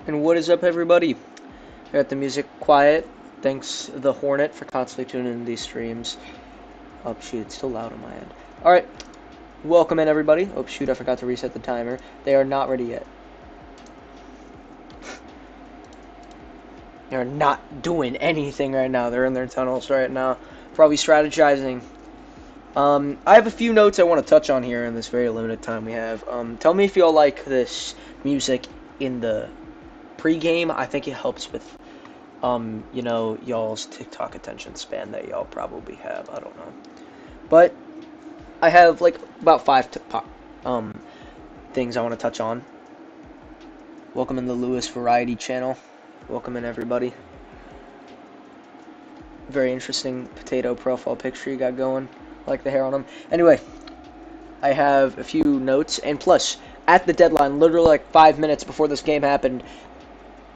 And what is up, everybody? Got the music quiet. Thanks, the Hornet, for constantly tuning in these streams. Oh, shoot, it's still loud on my end. Alright, welcome in, everybody. Oh, shoot, I forgot to reset the timer. They are not ready yet. They're not doing anything right now. They're in their tunnels right now. Probably strategizing. I have a few notes I want to touch on here in this very limited time we have. Tell me if y'all like this music in the pre-game. I think it helps with y'all's TikTok attention span that y'all probably have. I don't know. But I have like about five things I want to touch on. Welcome in the Lewis Variety channel. Welcome in, everybody. Very interesting potato profile picture you got going. I like the hair on him. Anyway, I have a few notes, and plus, at the deadline, literally like 5 minutes before this game happened,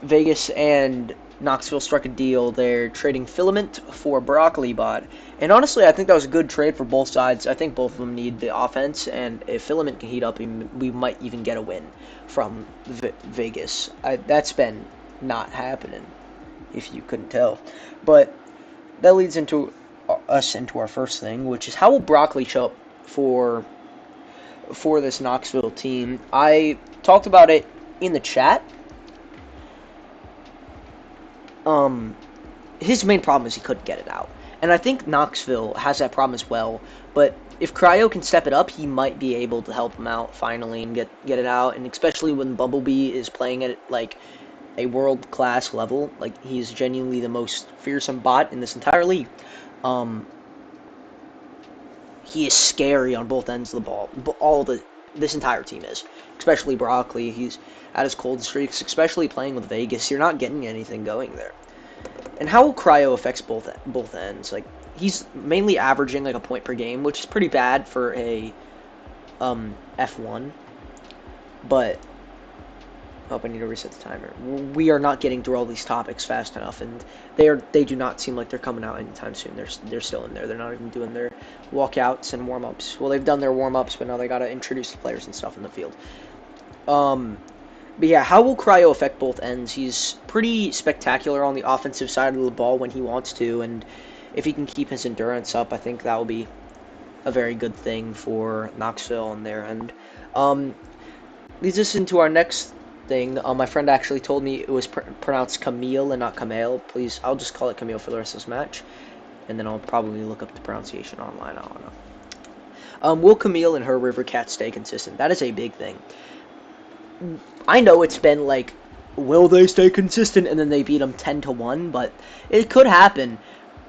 Vegas and Knoxville struck a deal. They're trading Filament for Blockbuster. And honestly, I think that was a good trade for both sides. I think both of them need the offense, and if Filament can heat up, we might even get a win from Vegas. That's been not happening, if you couldn't tell. But that leads into our first thing, which is how will Broccoli show up for this Knoxville team? I talked about it in the chat. His main problem is he couldn't get it out. And I think Knoxville has that problem as well. But if Cryo can step it up, he might be able to help him out finally and get it out. And especially when Bumblebee is playing at like a world-class level. Like, he's genuinely the most fearsome bot in this entire league. He is scary on both ends of the ball. This entire team is. Especially Broccoli. He's at his cold streaks, especially playing with Vegas. You're not getting anything going there. And how Cryo affects both ends. Like, he's mainly averaging like a point per game, which is pretty bad for a F1. But I need to reset the timer. We are not getting through all these topics fast enough, and they do not seem like they're coming out anytime soon. They're still in there. They're not even doing their walkouts and warm-ups. Well, they've done their warm-ups, but now they gotta introduce the players and stuff in the field. But yeah, how will Cryo affect both ends? He's pretty spectacular on the offensive side of the ball when he wants to, and if he can keep his endurance up, I think that will be a very good thing for Knoxville on their end. Leads us into our next thing. My friend actually told me it was pronounced Camille and not Camille. Please, I'll just call it Camille for the rest of this match, and then I'll probably look up the pronunciation online. I don't know. Will Camille and her River Cat stay consistent? That is a big thing. I know it's been like, will they stay consistent, and then they beat them 10-1, but it could happen.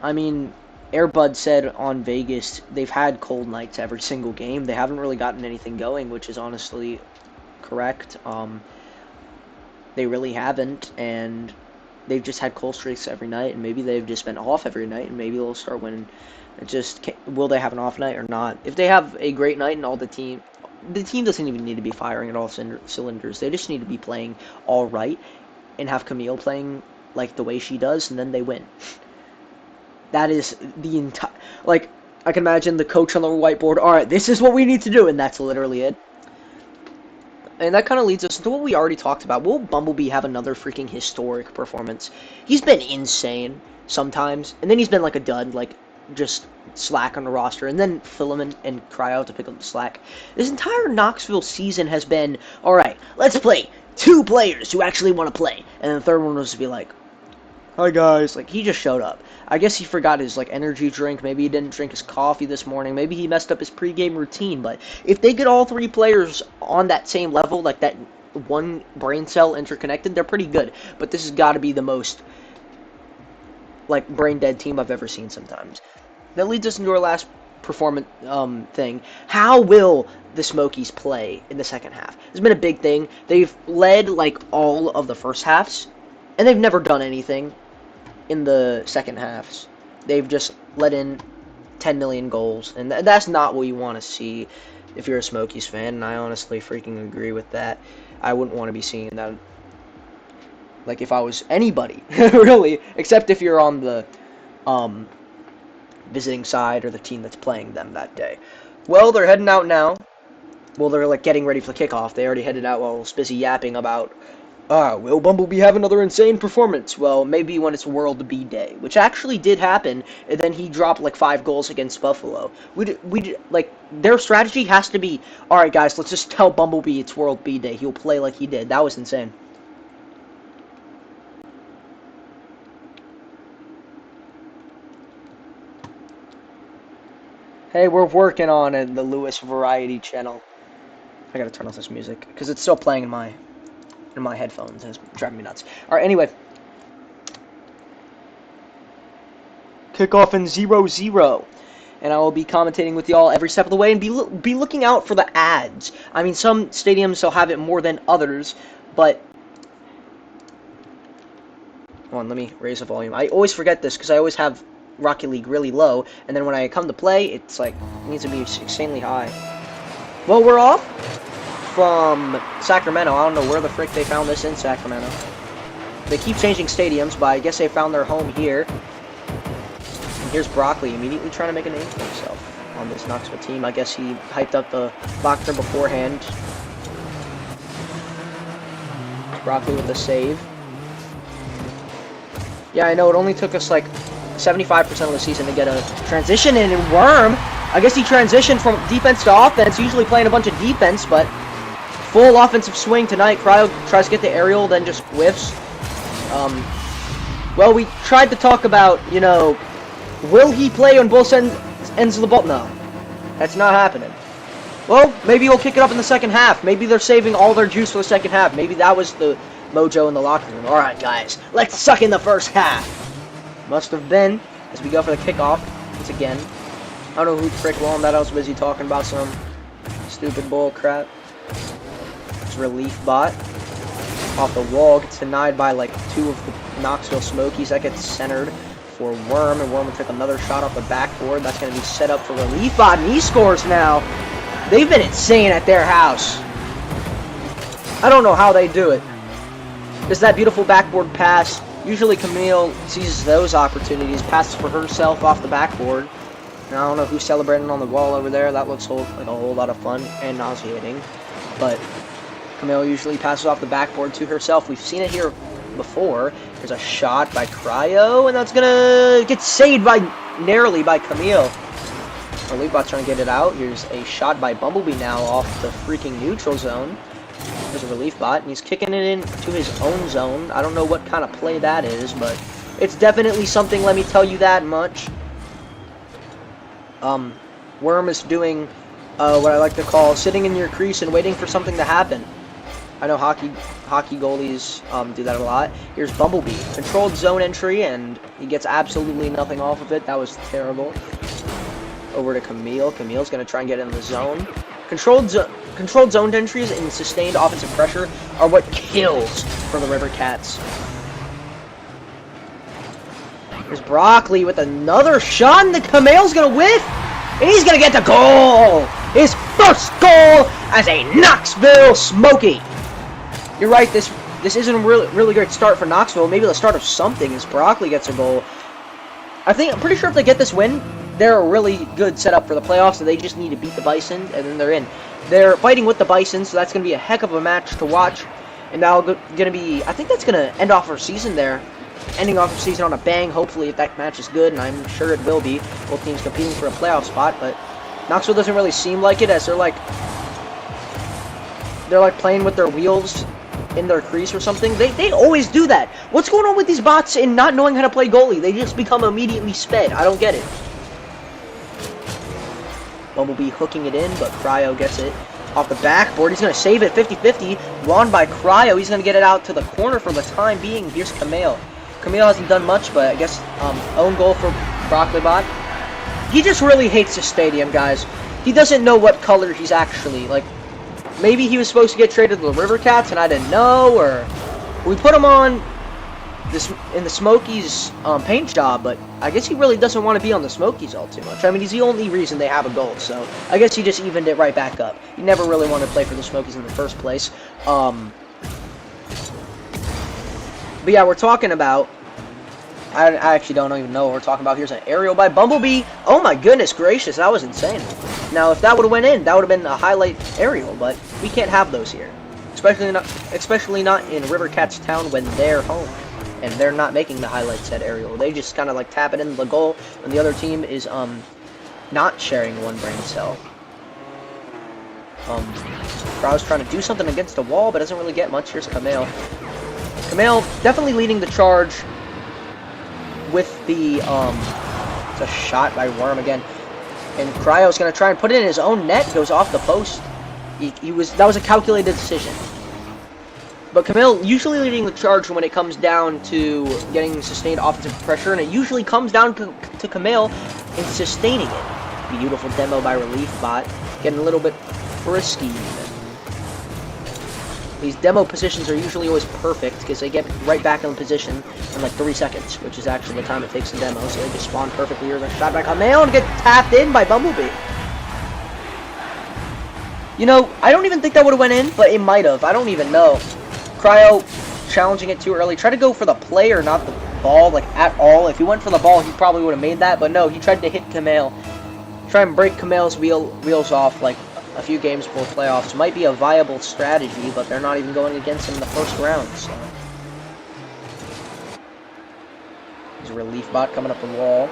I mean, Airbud said on Vegas they've had cold nights every single game. They haven't really gotten anything going, which is honestly correct. They really haven't, and they've just had cold streaks every night, and maybe they've just been off every night, and maybe they'll start winning. Will they have an off night or not? If they have a great night and the team doesn't even need to be firing at all cylinders. They just need to be playing all right and have Camille playing like the way she does, and then they win. That is the entire... Like, I can imagine the coach on the whiteboard, alright, this is what we need to do, and that's literally it. And that kind of leads us into what we already talked about. Will Bumblebee have another freaking historic performance? He's been insane sometimes, and then he's been like a dud, like just slack on the roster, and then Filament and Cryo to pick up the slack. This entire Knoxville season has been, alright, let's play 2 players who actually want to play, and the third one was to be like, hi guys, like, he just showed up. I guess he forgot his, like, energy drink, maybe he didn't drink his coffee this morning, maybe he messed up his pregame routine, but if they get all 3 players on that same level, like that one brain cell interconnected, they're pretty good, but this has got to be the most, like, brain-dead team I've ever seen sometimes. That leads us into our last performance thing. How will the Smokies play in the second half? It's been a big thing. They've led, like, all of the first halves, and they've never done anything in the second halves. They've just let in 10 million goals, and that's not what you want to see if you're a Smokies fan, and I honestly freaking agree with that. I wouldn't want to be seeing that, like, if I was anybody, really, except if you're on the visiting side or the team that's playing them that day. Well, they're heading out now. Well, they're like getting ready for the kickoff. They already headed out while I was busy yapping about Will Bumblebee have another insane performance? Well, maybe when it's World B Day, which actually did happen, and then he dropped like 5 goals against Buffalo. Like, their strategy has to be, alright guys, let's just tell Bumblebee it's World B Day. He'll play like he did. That was insane. Hey, we're working on it, the Lewis Variety channel. I gotta turn off this music, because it's still playing in my headphones. It's driving me nuts. Alright, anyway. Kickoff in 0-0. And I will be commentating with y'all every step of the way and be looking out for the ads. I mean, some stadiums will have it more than others, but... Hold on, let me raise the volume. I always forget this because I always have Rocket League really low, and then when I come to play, it's like, it needs to be insanely high. Well, we're off from Sacramento. I don't know where the frick they found this in Sacramento. They keep changing stadiums, but I guess they found their home here. And here's Broccoli immediately trying to make a name for himself on this Knoxville team. I guess he hyped up the blockbuster beforehand. Broccoli with the save. Yeah, I know, it only took us like 75% of the season to get a transition in, and Worm, I guess he transitioned from defense to offense, usually playing a bunch of defense, but full offensive swing tonight. Cryo tries to get the aerial, then just whiffs. Well, we tried to talk about, you know, will he play on both ends of the ball? No, that's not happening. Well, maybe he'll kick it up in the second half. Maybe they're saving all their juice for the second half. Maybe that was the mojo in the locker room. Alright, guys, let's suck in the first half. Must have been, as we go for the kickoff once again. I don't know who the frick won that. I was busy talking about some stupid bull crap. It's Reliefbot. Off the wall, gets denied by like 2 of the Knoxville Smokies. That gets centered for Worm, and Worm will take another shot off the backboard. That's going to be set up for Reliefbot, and he scores now. They've been insane at their house. I don't know how they do it. There's that beautiful backboard pass. Usually Camille seizes those opportunities, passes for herself off the backboard. And I don't know who's celebrating on the wall over there. That looks like a whole lot of fun and nauseating. But Camille usually passes off the backboard to herself. We've seen it here before. There's a shot by Cryo, and that's gonna get saved narrowly by Camille. Reliefbot's trying to get it out. Here's a shot by Bumblebee now off the freaking neutral zone. There's a Reliefbot, and he's kicking it into his own zone. I don't know what kind of play that is, but it's definitely something, let me tell you that much. Worm is doing what I like to call sitting in your crease and waiting for something to happen. I know hockey goalies do that a lot. Here's Bumblebee. Controlled zone entry, and he gets absolutely nothing off of it. That was terrible. Over to Camille. Camille's going to try and get in the zone. Controlled zone entries and sustained offensive pressure are what kills for the River Cats. There's Broccoli with another shot, and the Camille's going to whiff, and he's going to get the goal! His first goal as a Knoxville Smoky! You're right, this isn't a really great start for Knoxville. Maybe the start of something as Broccoli gets a goal. I'm pretty sure if they get this win, they're a really good setup for the playoffs, and they just need to beat the Bison, and then they're in. They're fighting with the Bison, so that's going to be a heck of a match to watch. And now going to be, I think that's going to end off our season there. Ending off our season on a bang, hopefully, if that match is good, and I'm sure it will be. Both teams competing for a playoff spot, but Knoxville doesn't really seem like it, as they're like playing with their wheels in their crease or something. They always do that. What's going on with these bots in not knowing how to play goalie? They just become immediately sped. I don't get it. Bumblebee hooking it in, but Cryo gets it off the backboard. He's going to save it 50-50. Won by Cryo. He's going to get it out to the corner for the time being. Here's Camille. Camille hasn't done much, but I guess own goal for Blocklybot. He just really hates the stadium, guys. He doesn't know what color he's actually, like, maybe he was supposed to get traded to the River Cats and I didn't know, or we put him on this in the Smokies paint job, but I guess he really doesn't want to be on the Smokies all too much. I mean, he's the only reason they have a goal, so I guess he just evened it right back up. He never really wanted to play for the Smokies in the first place. But yeah, we're talking about, I actually don't even know what we're talking about. Here's an aerial by Bumblebee. Oh my goodness gracious, that was insane. Now, if that would have went in, that would have been a highlight aerial, but we can't have those here. especially not in River Cats Town when they're home and they're not making the highlights at aerial. They just kind of like tap it into the goal when the other team is not sharing one brain cell. Crow's trying to do something against the wall, but doesn't really get much. Here's Kamel. Kamel definitely leading the charge with the it's a shot by Worm again. And Cryo's gonna try and put it in his own net, goes off the post. That was a calculated decision. But Kamel usually leading the charge when it comes down to getting sustained offensive pressure, and it usually comes down to Kamel in sustaining it. Beautiful demo by Reliefbot, getting a little bit frisky. These demo positions are usually always perfect because they get right back in position in like 3 seconds, which is actually the time it takes to demo, so they just spawn perfectly. Here's a shot by Kamel and get tapped in by Bumblebee. You know, I don't even think that would have went in, but it might have. I don't even know. Cryo challenging it too early. Tried to go for the player, not the ball, like at all. If he went for the ball, he probably would have made that, but no, he tried to hit Kamel. Try and break Kamel's wheels off like a few games before playoffs. Might be a viable strategy, but they're not even going against him in the first round, so. There's a Reliefbot coming up the wall.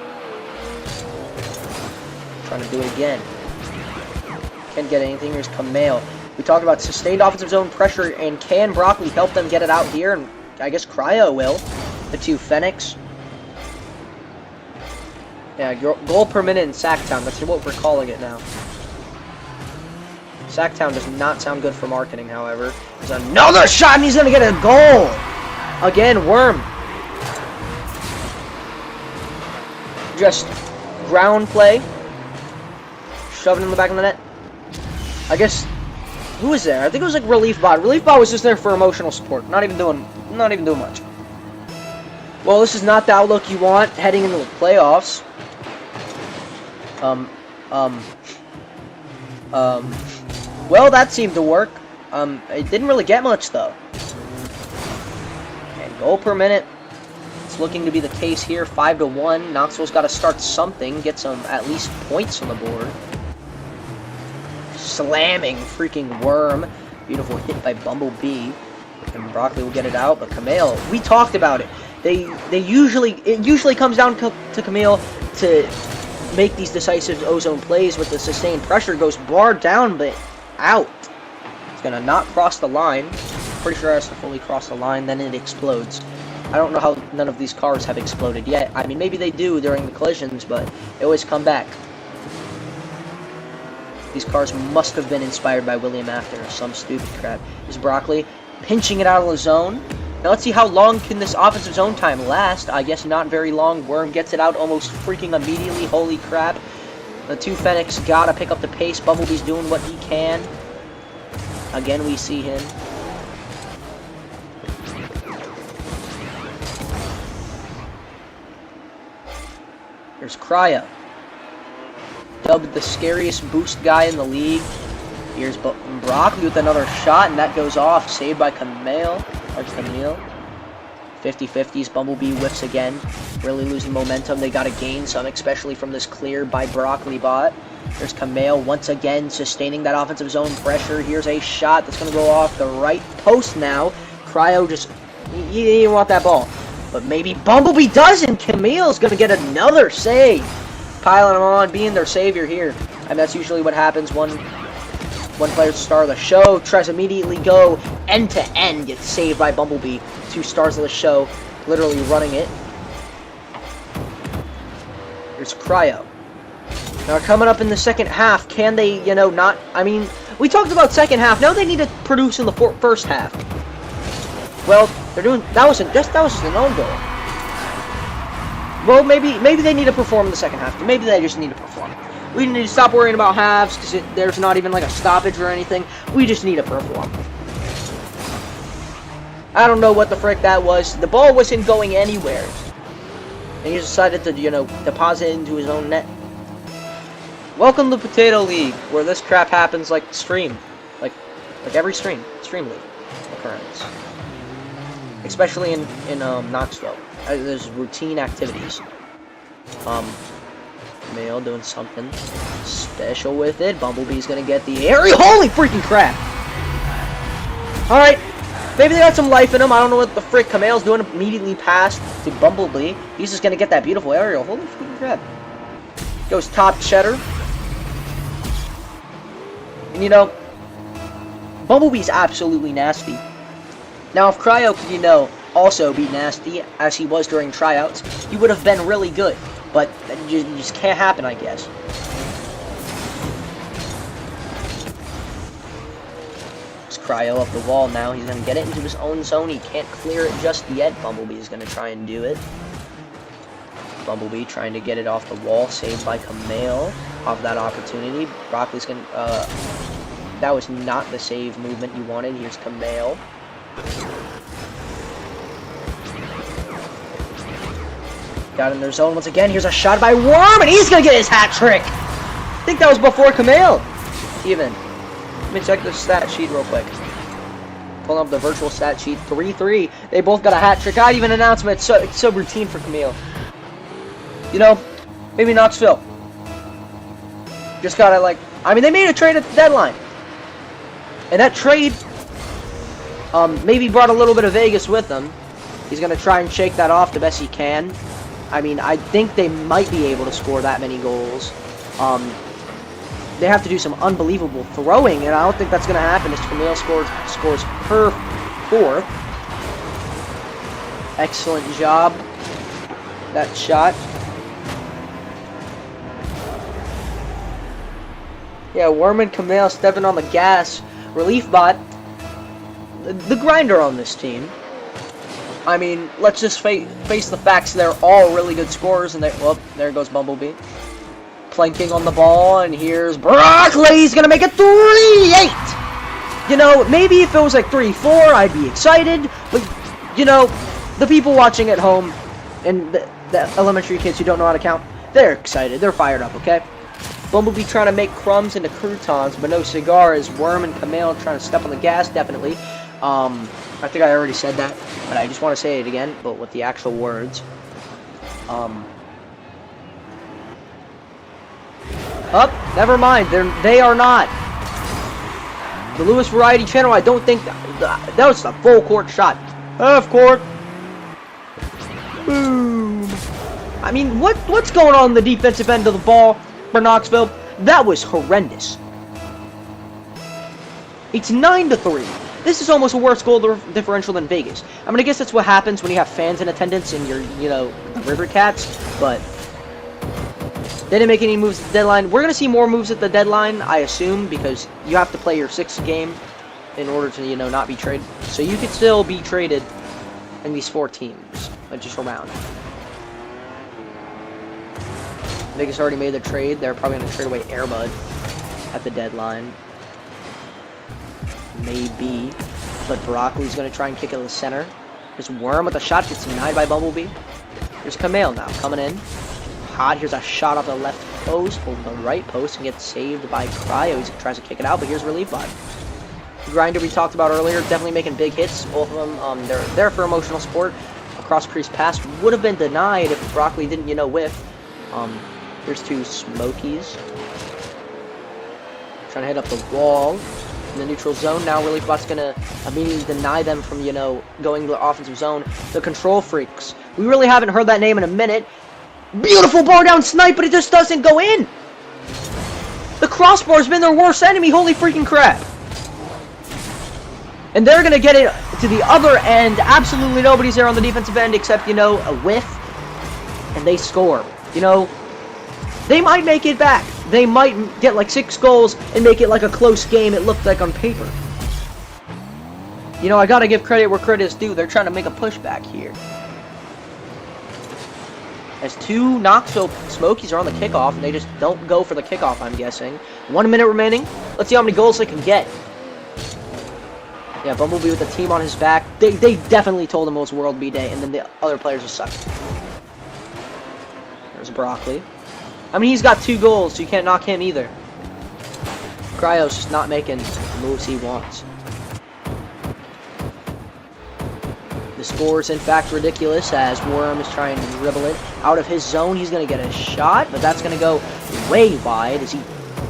Trying to do it again. Can't get anything. Here's Kamel. We talked about sustained offensive zone pressure, and can Broccoli help them get it out here? And I guess Cryo will. The two Phoenix. Yeah, goal per minute in Sacktown. That's what we're calling it now. Sacktown does not sound good for marketing, however. There's another shot, and he's going to get a goal! Again, Worm. Just ground play. Shoving in the back of the net. I guess, who was there? I think it was like Reliefbot. Reliefbot was just there for emotional support. Not even doing much. Well, this is not the outlook you want heading into the playoffs. Well, that seemed to work. It didn't really get much, though. And goal per minute. It's looking to be the case here. 5-1. Knoxville's got to start something. Get some, at least, points on the board. Slamming freaking Worm. Beautiful hit by Bumblebee. And Broccoli will get it out, but Kamel, we talked about it. It usually comes down to Kamel to make these decisive ozone plays with the sustained pressure. Goes barred down, but out. It's gonna not cross the line. Pretty sure it has to fully cross the line, then it explodes. I don't know how none of these cars have exploded yet. I mean, maybe they do during the collisions, but they always come back. These cars must have been inspired by William Afton or some stupid crap. Here's Broccoli pinching it out of the zone. Now let's see how long can this offensive zone time last. I guess not very long. Worm gets it out almost freaking immediately. Holy crap. The two Phoenix gotta pick up the pace. Bumblebee's doing what he can. Again, we see him. Here's Cryo. Dubbed the scariest boost guy in the league. Here's Broccoli with another shot, and that goes off. Saved by Kamel. Or Kamel. 50-50s. Bumblebee whiffs again. Really losing momentum. They got to gain some, especially from this clear by Broccoli bot. There's Kamel once again sustaining that offensive zone pressure. Here's a shot that's going to go off the right post now. Cryo just, he didn't want that ball. But maybe Bumblebee does, and Kamel's going to get another save. Piling them on, being their savior here. And that's usually what happens. One player's the star of the show, tries to immediately go end-to-end, gets saved by Bumblebee. Two stars of the show, literally running it. Here's Cryo. Now coming up in the second half, can they, you know, not, I mean, we talked about second half, now they need to produce in the first half. Well, they're doing, that was just an own goal. Well, maybe they need to perform in the second half. Maybe they just need to perform. We need to stop worrying about halves because there's not even like a stoppage or anything. We just need to perform. I don't know what the frick that was. The ball wasn't going anywhere. And he decided to, you know, deposit it into his own net. Welcome to Potato League, where this crap happens like stream. Like every stream league occurrence. Especially in Knoxville. There's routine activities. Male doing something special with it. Bumblebee's gonna get the aerial. Holy freaking crap! Alright. Maybe they got some life in him. I don't know what the frick Kamale's doing. Immediately passed to Bumblebee. He's just going to get that beautiful aerial. Holy freaking crap. Goes top cheddar. And, you know, Bumblebee's absolutely nasty. Now, if Cryo could, you know, also be nasty, as he was during tryouts, he would have been really good. But that just can't happen, I guess. Just Cryo up the wall now. He's going to get it into his own zone. He can't clear it just yet. Bumblebee is going to try and do it. Bumblebee trying to get it off the wall. Saved by Kamale off that opportunity. Broccoli's going to... that was not the save movement you wanted. Here's Kamale. Got in their zone once again. Here's a shot by Worm, and he's going to get his hat trick. I think that was before Kamale. Even. Let me check the stat sheet real quick. Pulling up the virtual stat sheet. 3-3. They both got a hat trick. I even announced it. It's so routine for Kamale. You know, maybe Knoxville. Just gotta, like... I mean, they made a trade at the deadline. And that trade... maybe brought a little bit of Vegas with them. He's going to try and shake that off the best he can. I mean, I think they might be able to score that many goals. They have to do some unbelievable throwing, and I don't think that's going to happen as Kamale scores per fourth. Excellent job. That shot. Yeah, Worm and Kamale stepping on the gas. Reliefbot, the grinder on this team. I mean, let's just face the facts. They're all really good scorers, and well, there goes Bumblebee. Planking on the ball, and here's Broccoli. He's going to make it 3-8. You know, maybe if it was like 3-4, I'd be excited. But, you know, the people watching at home and the elementary kids who don't know how to count, they're excited. They're fired up, okay? Bumblebee trying to make crumbs into croutons, but no cigars. Worm and Kamale trying to step on the gas, definitely. I think I already said that, but I just want to say it again, but with the actual words. Never mind. They are not. The Lewis Variety Channel, I don't think that was a full court shot. Half court. Boom. I mean, what's going on the defensive end of the ball for Knoxville? That was horrendous. It's 9-3. This is almost a worse goal differential than Vegas. I mean, I guess that's what happens when you have fans in attendance and you're, you know, the River Cats, but they didn't make any moves at the deadline. We're going to see more moves at the deadline, I assume, because you have to play your 6th game in order to, you know, not be traded. So you could still be traded in these 4 teams, just around. Vegas already made the trade. They're probably going to trade away Airbud at the deadline. Maybe. But Broccoli's going to try and kick it to the center. There's Worm with a shot. Gets denied by Bumblebee. There's Kamale now coming in. Hot. Here's a shot off the left post. Over the right post. And gets saved by Cryo. He tries to kick it out. But here's Reliefbot. Grinder we talked about earlier. Definitely making big hits. Both of them. They're there for emotional support. A cross-crease pass would have been denied if Broccoli didn't, you know, whiff. Here's 2 Smokies. Trying to hit up the wall. In the neutral zone now, Reliefbot's gonna immediately deny them from, you know, going to the offensive zone. The Control Freaks. We really haven't heard that name in a minute. Beautiful bar down snipe, but it just doesn't go in. The crossbar's been their worst enemy. Holy freaking crap. And they're gonna get it to the other end. Absolutely nobody's there on the defensive end except, you know, a whiff. And they score. You know, they might make it back. They might get like 6 goals and make it like a close game it looked like on paper. You know, I gotta give credit where credit is due. They're trying to make a pushback here. As 2 Knoxville Smokies are on the kickoff, and they just don't go for the kickoff, I'm guessing. 1 minute remaining. Let's see how many goals they can get. Yeah, Bumblebee with the team on his back. They definitely told him it was World B Day, and then the other players just suck. There's Broccoli. I mean, he's got 2 goals, so you can't knock him either. Cryo's just not making the moves he wants. The score is, in fact, ridiculous as Worm is trying to dribble it out of his zone. He's going to get a shot, but that's going to go way wide as he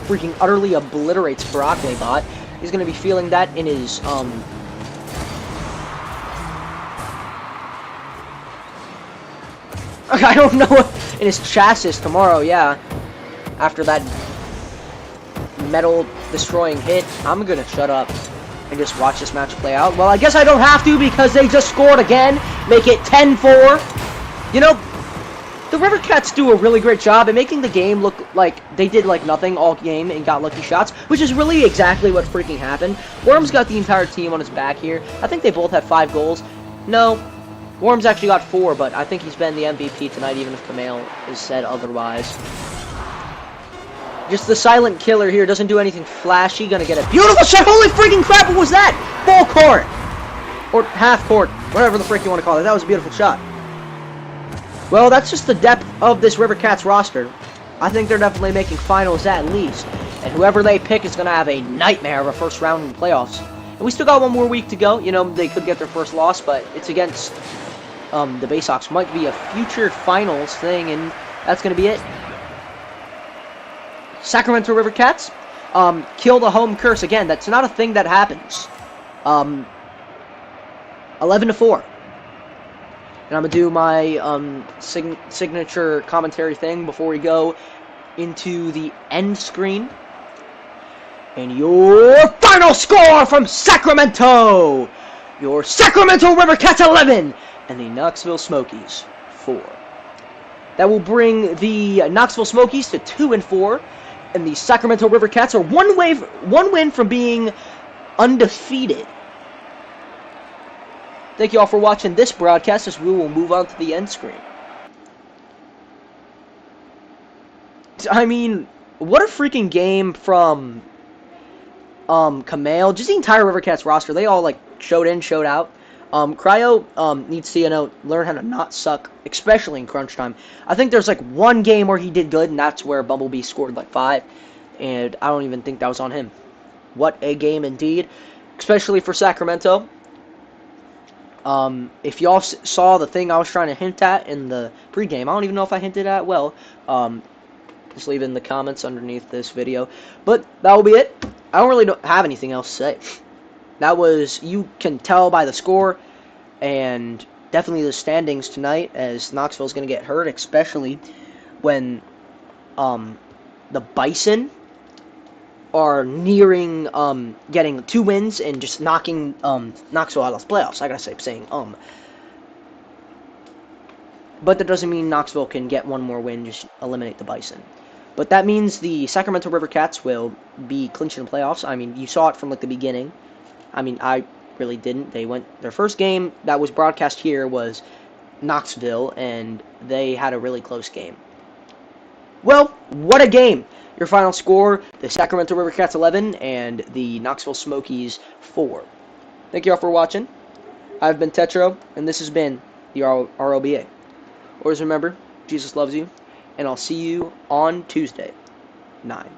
freaking utterly obliterates Broccoli Bot. He's going to be feeling that in his I don't know what in his chassis tomorrow, yeah. After that metal destroying hit, I'm gonna shut up and just watch this match play out. Well, I guess I don't have to because they just scored again. Make it 10-4. You know, the River Cats do a really great job at making the game look like they did like nothing all game and got lucky shots, which is really exactly what freaking happened. Worms got the entire team on his back here. I think they both had 5 goals. No, Worms actually got 4, but I think he's been the MVP tonight, even if Kamel is said otherwise. Just the silent killer here, doesn't do anything flashy, gonna get a beautiful shot. Holy freaking crap, what was that? Full court! Or half court, whatever the frick you want to call it. That was a beautiful shot. Well, that's just the depth of this River Cats roster. I think they're definitely making finals at least. And whoever they pick is gonna have a nightmare of a first round in the playoffs. And we still got one more week to go. You know, they could get their first loss, but it's against the Bay Sox. Might be a future finals thing, and that's gonna be it. Sacramento River Cats kill the home curse again. That's not a thing that happens. 11-4. And I'm gonna do my signature commentary thing before we go into the end screen. And your final score from Sacramento! Your Sacramento River Cats 11 and the Knoxville Smokies 4. That will bring the Knoxville Smokies to 2-4. And the Sacramento River Cats are one win from being undefeated. Thank you all for watching this broadcast as we will move on to the end screen. I mean, what a freaking game from Kamel. Just the entire River Cats roster. They all like showed in, showed out. Cryo needs to, you know, learn how to not suck, especially in crunch time. I think there's like one game where he did good, and that's where Bumblebee scored like 5, and I don't even think that was on him. What a game indeed, especially for Sacramento. If y'all saw the thing I was trying to hint at in the pregame, I don't even know if I hinted at well. Just leave it in the comments underneath this video. But that will be it. I don't really have anything else to say. That was, you can tell by the score, and definitely the standings tonight, as Knoxville's going to get hurt, especially when the Bison are nearing getting 2 wins and just knocking Knoxville out of the playoffs. I gotta say, saying but that doesn't mean Knoxville can get one more win, just eliminate the Bison. But that means the Sacramento River Cats will be clinching the playoffs. I mean, you saw it from like the beginning. I mean, I really didn't. They went, their first game that was broadcast here was Knoxville, and they had a really close game. Well, what a game! Your final score, the Sacramento River Cats 11 and the Knoxville Smokies 4. Thank you all for watching. I've been Tetro, and this has been the ROBA. Always remember, Jesus loves you, and I'll see you on Tuesday, 9.